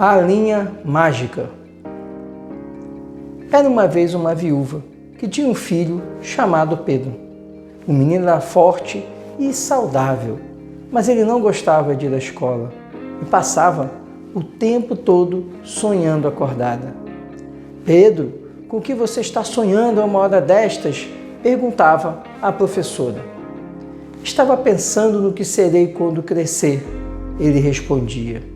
A linha mágica. Era uma vez uma viúva que tinha um filho chamado Pedro. O menino era forte e saudável, mas ele não gostava de ir à escola e passava o tempo todo sonhando acordada. Pedro, com o que você está sonhando a uma hora destas? Perguntava a professora. Estava pensando no que serei quando crescer, ele respondia.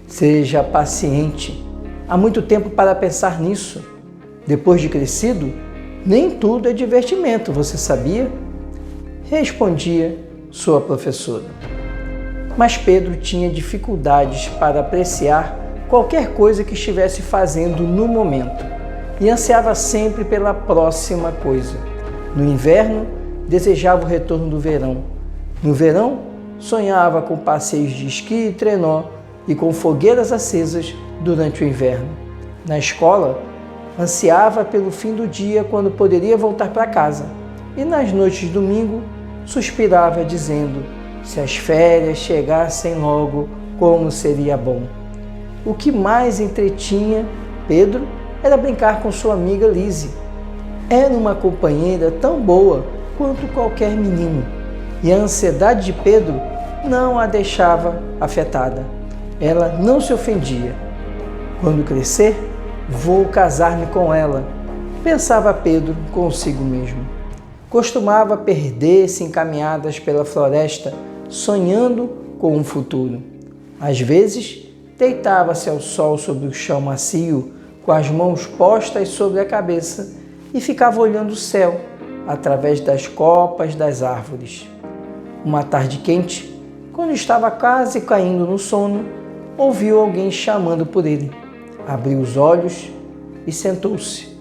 Seja paciente. Há muito tempo para pensar nisso. Depois de crescido, nem tudo é divertimento, você sabia? Respondia sua professora. Mas Pedro tinha dificuldades para apreciar qualquer coisa que estivesse fazendo no momento e ansiava sempre pela próxima coisa. No inverno, desejava o retorno do verão. No verão, sonhava com passeios de esqui e trenó e com fogueiras acesas durante o inverno. Na escola, ansiava pelo fim do dia quando poderia voltar para casa. E nas noites de domingo, suspirava dizendo: se as férias chegassem logo, como seria bom. O que mais entretinha Pedro era brincar com sua amiga Lise. Era uma companheira tão boa quanto qualquer menino, e a ansiedade de Pedro não a deixava afetada. Ela não se ofendia. Quando crescer, vou casar-me com ela, pensava Pedro consigo mesmo. Costumava perder-se em caminhadas pela floresta, sonhando com um futuro. Às vezes, deitava-se ao sol sobre o chão macio, com as mãos postas sobre a cabeça, e ficava olhando o céu através das copas das árvores. Uma tarde quente, quando estava quase caindo no sono, ouviu alguém chamando por ele. Abriu os olhos e sentou-se.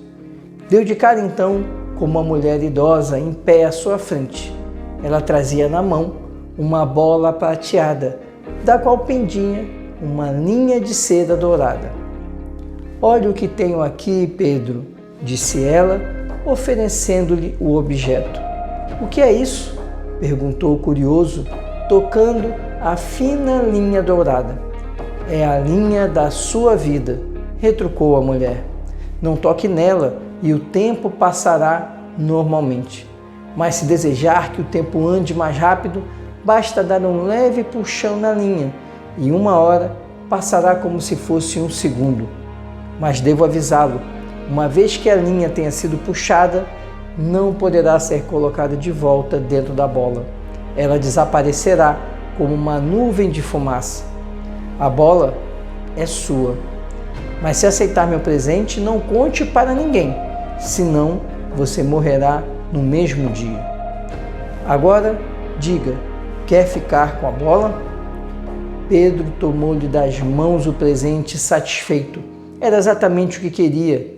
Deu de cara então com uma mulher idosa em pé à sua frente. Ela trazia na mão uma bola prateada, da qual pendia uma linha de seda dourada. Olha o que tenho aqui, Pedro, disse ela, oferecendo-lhe o objeto. O que é isso? Perguntou curioso, tocando a fina linha dourada. É a linha da sua vida, retrucou a mulher. Não toque nela e o tempo passará normalmente. Mas se desejar que o tempo ande mais rápido, basta dar um leve puxão na linha e 1 hora passará como se fosse 1 segundo. Mas devo avisá-lo, uma vez que a linha tenha sido puxada, não poderá ser colocada de volta dentro da bola. Ela desaparecerá como uma nuvem de fumaça. A bola é sua, mas se aceitar meu presente, não conte para ninguém, senão você morrerá no mesmo dia. Agora, diga, quer ficar com a bola? Pedro tomou-lhe das mãos o presente satisfeito. Era exatamente o que queria.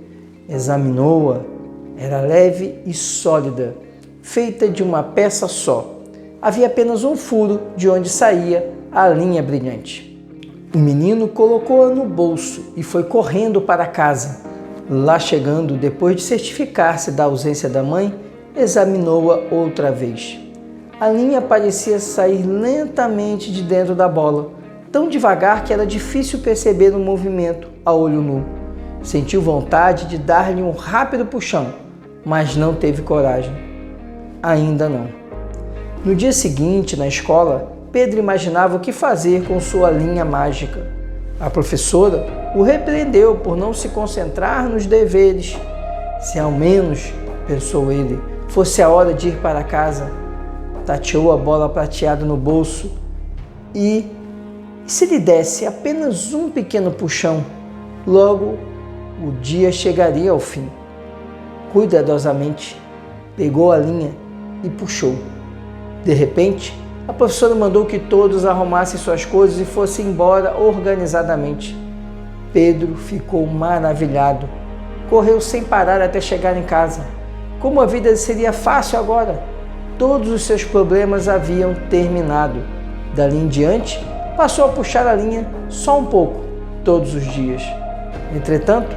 Examinou-a. Era leve e sólida, feita de uma peça só. Havia apenas um furo de onde saía a linha brilhante. O menino colocou-a no bolso e foi correndo para casa. Lá chegando, depois de certificar-se da ausência da mãe, examinou-a outra vez. A linha parecia sair lentamente de dentro da bola, tão devagar que era difícil perceber o movimento a olho nu. Sentiu vontade de dar-lhe um rápido puxão, mas não teve coragem. Ainda não. No dia seguinte, na escola, Pedro imaginava o que fazer com sua linha mágica. A professora o repreendeu por não se concentrar nos deveres. Se ao menos, pensou ele, fosse a hora de ir para casa. Tateou a bola prateada no bolso e se lhe desse apenas um pequeno puxão, logo o dia chegaria ao fim. Cuidadosamente, pegou a linha e puxou. De repente, a professora mandou que todos arrumassem suas coisas e fossem embora organizadamente. Pedro ficou maravilhado. Correu sem parar até chegar em casa. Como a vida seria fácil agora! Todos os seus problemas haviam terminado. Dali em diante, passou a puxar a linha só um pouco, todos os dias. Entretanto,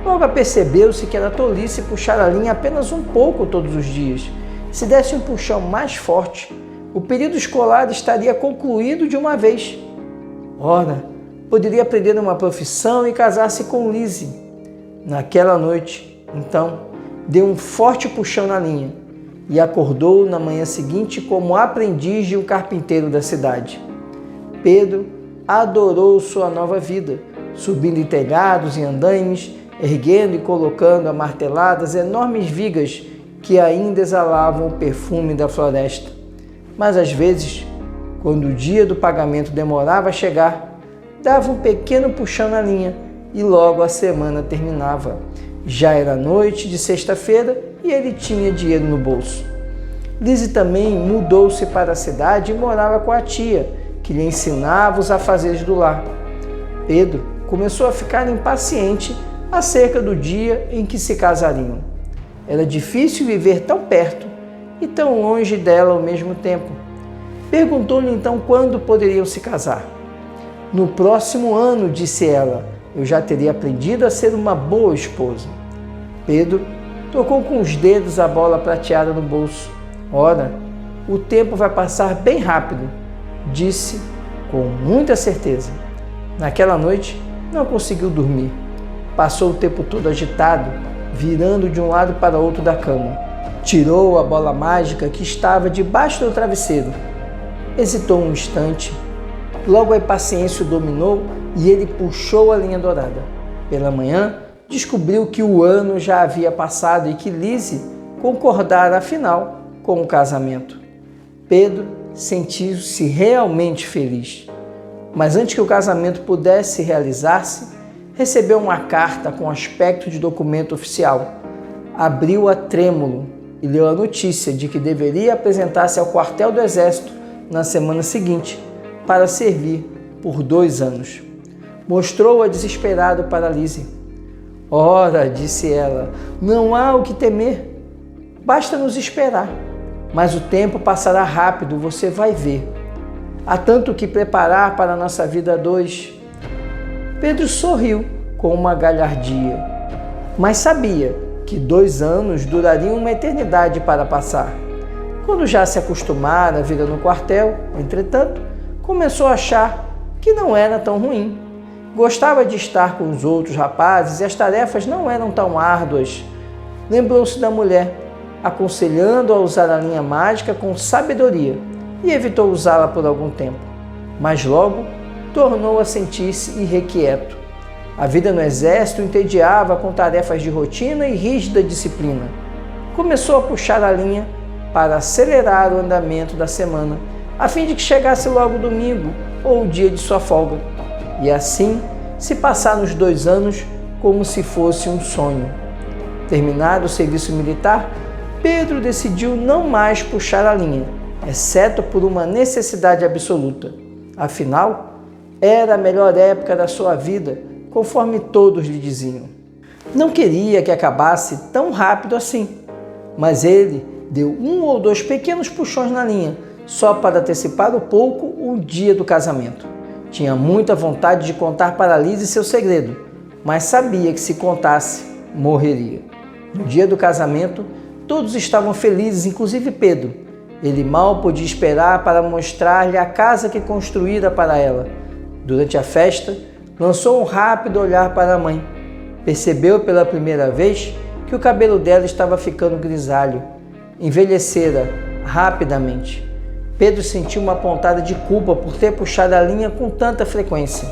logo apercebeu-se que era tolice puxar a linha apenas um pouco todos os dias. Se desse um puxão mais forte, o período escolar estaria concluído de uma vez. Ora, poderia aprender uma profissão e casar-se com Lise. Naquela noite, então, deu um forte puxão na linha e acordou na manhã seguinte como aprendiz de um carpinteiro da cidade. Pedro adorou sua nova vida, subindo em telhados e andaimes, erguendo e colocando a marteladas enormes vigas que ainda exalavam o perfume da floresta. Mas às vezes, quando o dia do pagamento demorava a chegar, dava um pequeno puxão na linha e logo a semana terminava. Já era noite de sexta-feira e ele tinha dinheiro no bolso. Lise também mudou-se para a cidade e morava com a tia, que lhe ensinava os afazeres do lar. Pedro começou a ficar impaciente acerca do dia em que se casariam. Era difícil viver tão perto e tão longe dela ao mesmo tempo. Perguntou-lhe então quando poderiam se casar. No próximo ano, disse ela, eu já teria aprendido a ser uma boa esposa. Pedro tocou com os dedos a bola prateada no bolso. Ora, o tempo vai passar bem rápido, disse com muita certeza. Naquela noite, não conseguiu dormir. Passou o tempo todo agitado, virando de um lado para outro da cama. Tirou a bola mágica que estava debaixo do travesseiro. Hesitou um instante. Logo a impaciência o dominou e ele puxou a linha dourada. Pela manhã, descobriu que o ano já havia passado e que Lise concordara afinal com o casamento. Pedro sentiu-se realmente feliz. Mas antes que o casamento pudesse realizar-se, recebeu uma carta com aspecto de documento oficial. Abriu-a trêmulo e leu a notícia de que deveria apresentar-se ao quartel do exército na semana seguinte para servir por 2 anos. Mostrou-a desesperado para Lise. Ora, disse ela, não há o que temer. Basta nos esperar. Mas o tempo passará rápido, você vai ver. Há tanto que preparar para a nossa vida a 2. Pedro sorriu com uma galhardia, mas sabia que 2 anos durariam uma eternidade para passar. Quando já se acostumara a vida no quartel, entretanto, começou a achar que não era tão ruim. Gostava de estar com os outros rapazes e as tarefas não eram tão árduas. Lembrou-se da mulher, aconselhando a usar a linha mágica com sabedoria e evitou usá-la por algum tempo. Mas logo tornou a sentir-se irrequieto. A vida no exército o entediava com tarefas de rotina e rígida disciplina. Começou a puxar a linha para acelerar o andamento da semana, a fim de que chegasse logo o domingo ou o dia de sua folga. E assim se passaram os 2 anos como se fosse um sonho. Terminado o serviço militar, Pedro decidiu não mais puxar a linha, exceto por uma necessidade absoluta. Afinal, era a melhor época da sua vida, conforme todos lhe diziam. Não queria que acabasse tão rápido assim, mas ele deu 1 ou 2 pequenos puxões na linha, só para antecipar um pouco o dia do casamento. Tinha muita vontade de contar para Lise seu segredo, mas sabia que se contasse, morreria. No dia do casamento, todos estavam felizes, inclusive Pedro. Ele mal podia esperar para mostrar-lhe a casa que construíra para ela. Durante a festa, lançou um rápido olhar para a mãe. Percebeu pela primeira vez que o cabelo dela estava ficando grisalho. Envelhecera rapidamente. Pedro sentiu uma pontada de culpa por ter puxado a linha com tanta frequência.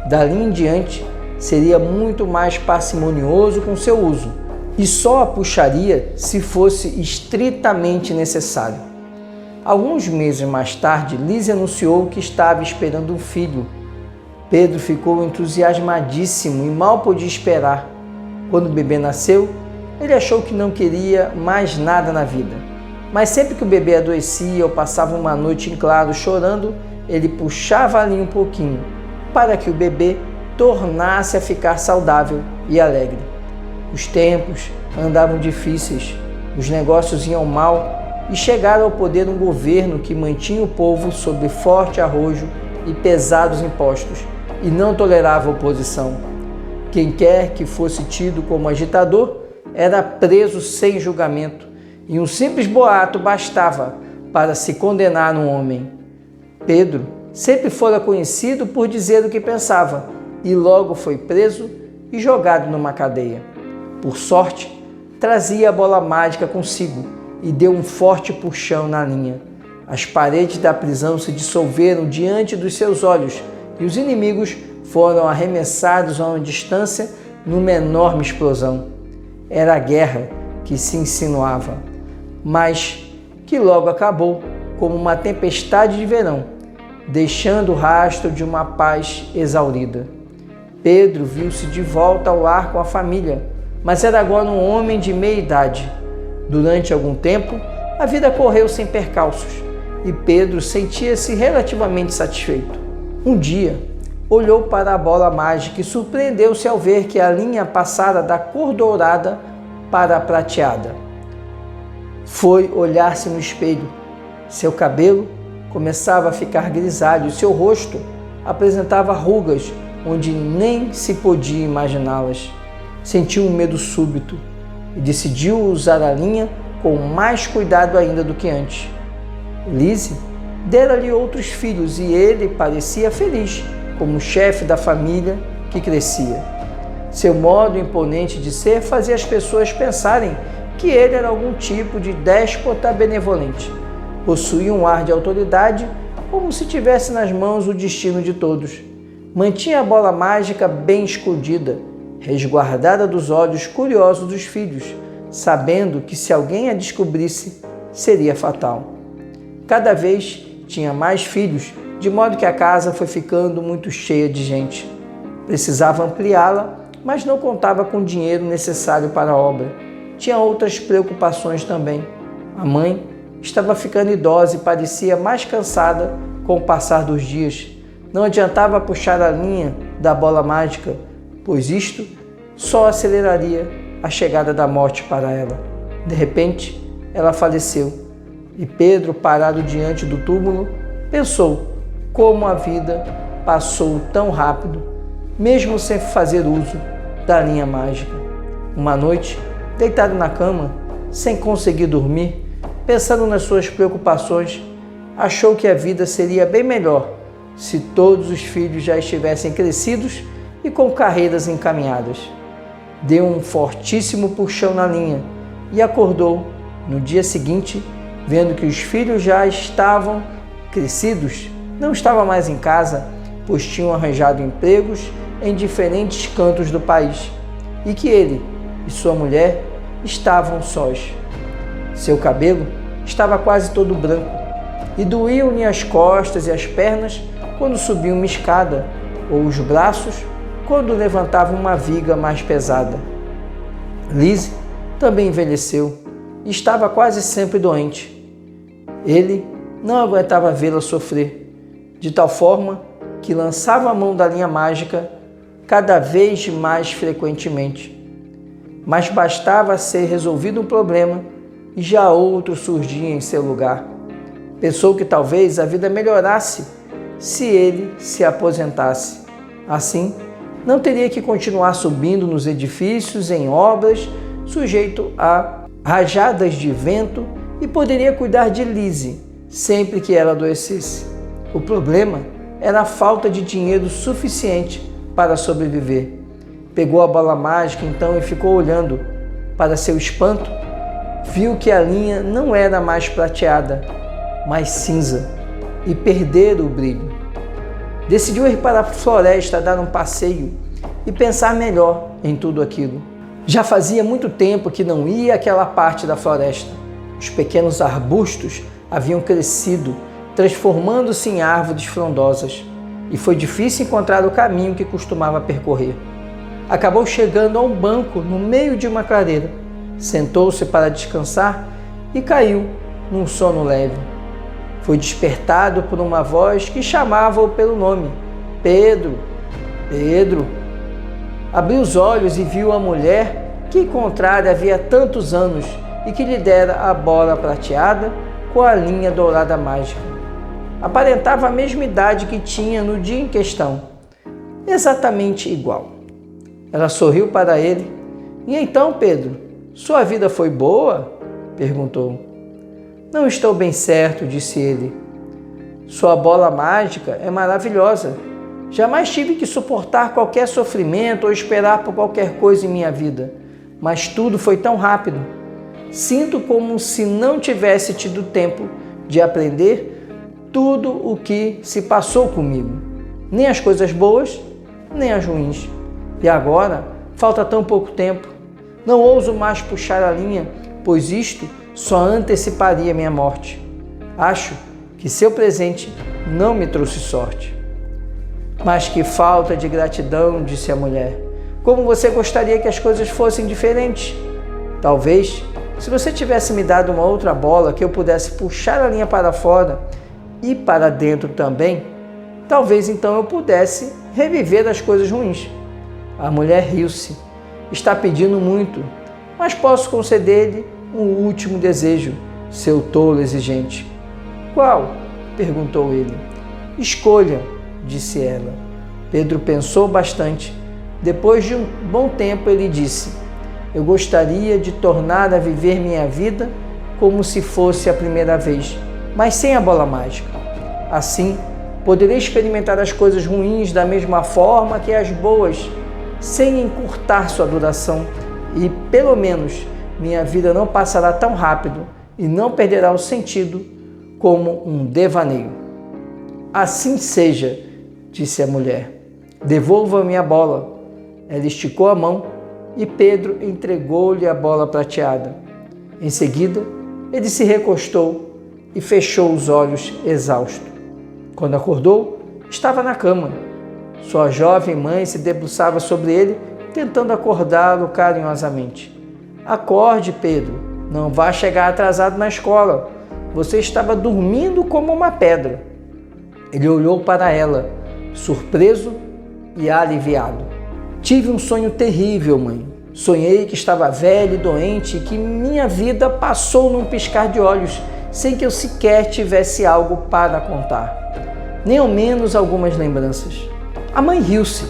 Dali em diante, seria muito mais parcimonioso com seu uso e só a puxaria se fosse estritamente necessário. Alguns meses mais tarde, Lise anunciou que estava esperando um filho. Pedro ficou entusiasmadíssimo e mal podia esperar. Quando o bebê nasceu, ele achou que não queria mais nada na vida. Mas sempre que o bebê adoecia ou passava uma noite em claro chorando, ele puxava a linha um pouquinho, para que o bebê tornasse a ficar saudável e alegre. Os tempos andavam difíceis, os negócios iam mal e chegaram ao poder um governo que mantinha o povo sob forte arrojo e pesados impostos e não tolerava oposição. Quem quer que fosse tido como agitador era preso sem julgamento. E um simples boato bastava para se condenar um homem. Pedro Sempre fora conhecido por dizer o que pensava e logo foi preso e jogado numa cadeia. Por sorte, trazia a bola mágica consigo e deu um forte puxão na linha. As paredes da prisão se dissolveram diante dos seus olhos e os inimigos foram arremessados a uma distância numa enorme explosão. Era a guerra que se insinuava, mas que logo acabou como uma tempestade de verão, deixando o rastro de uma paz exaurida. Pedro viu-se de volta ao lar com a família, mas era agora um homem de meia idade. Durante algum tempo, a vida correu sem percalços e Pedro sentia-se relativamente satisfeito. Um dia, olhou para a bola mágica e surpreendeu-se ao ver que a linha passara da cor dourada para a prateada. Foi olhar-se no espelho. Seu cabelo começava a ficar grisalho e seu rosto apresentava rugas onde nem se podia imaginá-las. Sentiu um medo súbito e decidiu usar a linha com mais cuidado ainda do que antes. Lise dera-lhe outros filhos e ele parecia feliz como chefe da família que crescia. Seu modo imponente de ser fazia as pessoas pensarem que ele era algum tipo de déspota benevolente. Possuía um ar de autoridade, como se tivesse nas mãos o destino de todos. Mantinha a bola mágica bem escondida, resguardada dos olhos curiosos dos filhos, sabendo que se alguém a descobrisse, seria fatal. Cada vez tinha mais filhos, de modo que a casa foi ficando muito cheia de gente. Precisava ampliá-la, mas não contava com o dinheiro necessário para a obra. Tinha outras preocupações também. A mãe estava ficando idosa e parecia mais cansada com o passar dos dias. Não adiantava puxar a linha da bola mágica, pois isto só aceleraria a chegada da morte para ela. De repente, ela faleceu e Pedro, parado diante do túmulo, pensou como a vida passou tão rápido, mesmo sem fazer uso da linha mágica. Uma noite, deitado na cama, sem conseguir dormir, pensando nas suas preocupações, achou que a vida seria bem melhor se todos os filhos já estivessem crescidos e com carreiras encaminhadas. Deu um fortíssimo puxão na linha e acordou no dia seguinte, vendo que os filhos já estavam crescidos, não estava mais em casa, pois tinham arranjado empregos em diferentes cantos do país, e que ele e sua mulher estavam sós. Seu cabelo estava quase todo branco e doíam-lhe as costas e as pernas quando subia uma escada, ou os braços quando levantava uma viga mais pesada. Lise também envelheceu e estava quase sempre doente. Ele não aguentava vê-la sofrer, de tal forma que lançava a mão da linha mágica cada vez mais frequentemente. Mas bastava ser resolvido um problema e já outro surgia em seu lugar. Pensou que talvez a vida melhorasse se ele se aposentasse. Assim, não teria que continuar subindo nos edifícios em obras, sujeito a rajadas de vento, e poderia cuidar de Lise sempre que ela adoecesse. O problema era a falta de dinheiro suficiente para sobreviver. Pegou a bola mágica então e ficou olhando. Para seu espanto, viu que a linha não era mais prateada, mas cinza, e perdera o brilho. Decidiu ir para a floresta dar um passeio e pensar melhor em tudo aquilo. Já fazia muito tempo que não ia àquela parte da floresta. Os pequenos arbustos haviam crescido, transformando-se em árvores frondosas, e foi difícil encontrar o caminho que costumava percorrer. Acabou chegando a um banco no meio de uma clareira. Sentou-se para descansar e caiu num sono leve. Foi despertado por uma voz que chamava-o pelo nome. Pedro, Pedro. Abriu os olhos e viu a mulher que encontrara havia tantos anos e que lhe dera a bola prateada com a linha dourada mágica. Aparentava a mesma idade que tinha no dia em questão, exatamente igual. Ela sorriu para ele. E então, Pedro, sua vida foi boa? Perguntou. Não estou bem certo, disse ele. Sua bola mágica é maravilhosa. Jamais tive que suportar qualquer sofrimento ou esperar por qualquer coisa em minha vida, mas tudo foi tão rápido. Sinto como se não tivesse tido tempo de aprender tudo o que se passou comigo, nem as coisas boas, nem as ruins. E agora, falta tão pouco tempo. Não ouso mais puxar a linha, pois isto só anteciparia minha morte. Acho que seu presente não me trouxe sorte. Mas que falta de gratidão, disse a mulher. Como você gostaria que as coisas fossem diferentes? Talvez, se você tivesse me dado uma outra bola que eu pudesse puxar a linha para fora e para dentro também, talvez então eu pudesse reviver as coisas ruins. A mulher riu-se. Está pedindo muito, mas posso conceder-lhe um último desejo, seu tolo exigente. Qual? Perguntou ele. Escolha, disse ela. Pedro pensou bastante. Depois de um bom tempo, ele disse: eu gostaria de tornar a viver minha vida como se fosse a primeira vez, mas sem a bola mágica. Assim, poderei experimentar as coisas ruins da mesma forma que as boas, sem encurtar sua duração, e, pelo menos, minha vida não passará tão rápido e não perderá o sentido como um devaneio. Assim seja, disse a mulher. Devolva-me a bola. Ela esticou a mão e Pedro entregou-lhe a bola prateada. Em seguida, ele se recostou e fechou os olhos exausto. Quando acordou, estava na cama. Sua jovem mãe se debruçava sobre ele, tentando acordá-lo carinhosamente. Acorde, Pedro. Não vá chegar atrasado na escola. Você estava dormindo como uma pedra. Ele olhou para ela, surpreso e aliviado. Tive um sonho terrível, mãe. Sonhei que estava velho e doente e que minha vida passou num piscar de olhos, sem que eu sequer tivesse algo para contar. Nem ao menos algumas lembranças. A mãe riu-se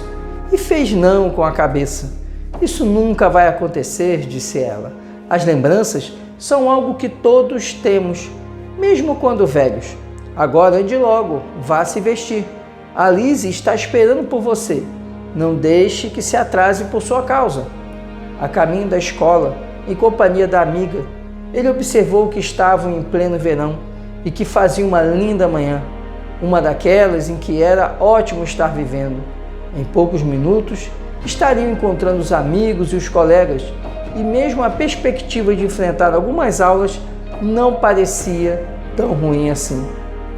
e fez não com a cabeça. Isso nunca vai acontecer, disse ela. As lembranças são algo que todos temos, mesmo quando velhos. Agora ande logo, vá se vestir. A Lise está esperando por você. Não deixe que se atrase por sua causa. A caminho da escola, em companhia da amiga, ele observou que estavam em pleno verão e que fazia uma linda manhã, uma daquelas em que era ótimo estar vivendo. Em poucos minutos, estariam encontrando os amigos e os colegas, e mesmo a perspectiva de enfrentar algumas aulas não parecia tão ruim assim.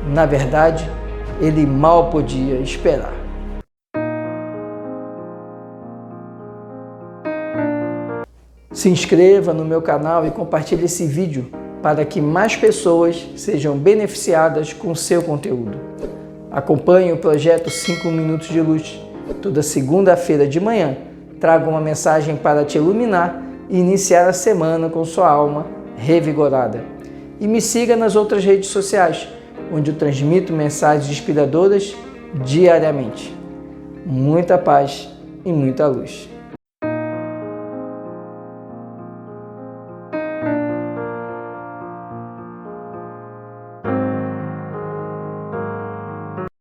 Na verdade, ele mal podia esperar. Se inscreva no meu canal e compartilhe esse vídeo para que mais pessoas sejam beneficiadas com seu conteúdo. Acompanhe o projeto 5 Minutos de Luz. Toda segunda-feira de manhã trago uma mensagem para te iluminar e iniciar a semana com sua alma revigorada. E me siga nas outras redes sociais, onde eu transmito mensagens inspiradoras diariamente. Muita paz e muita luz.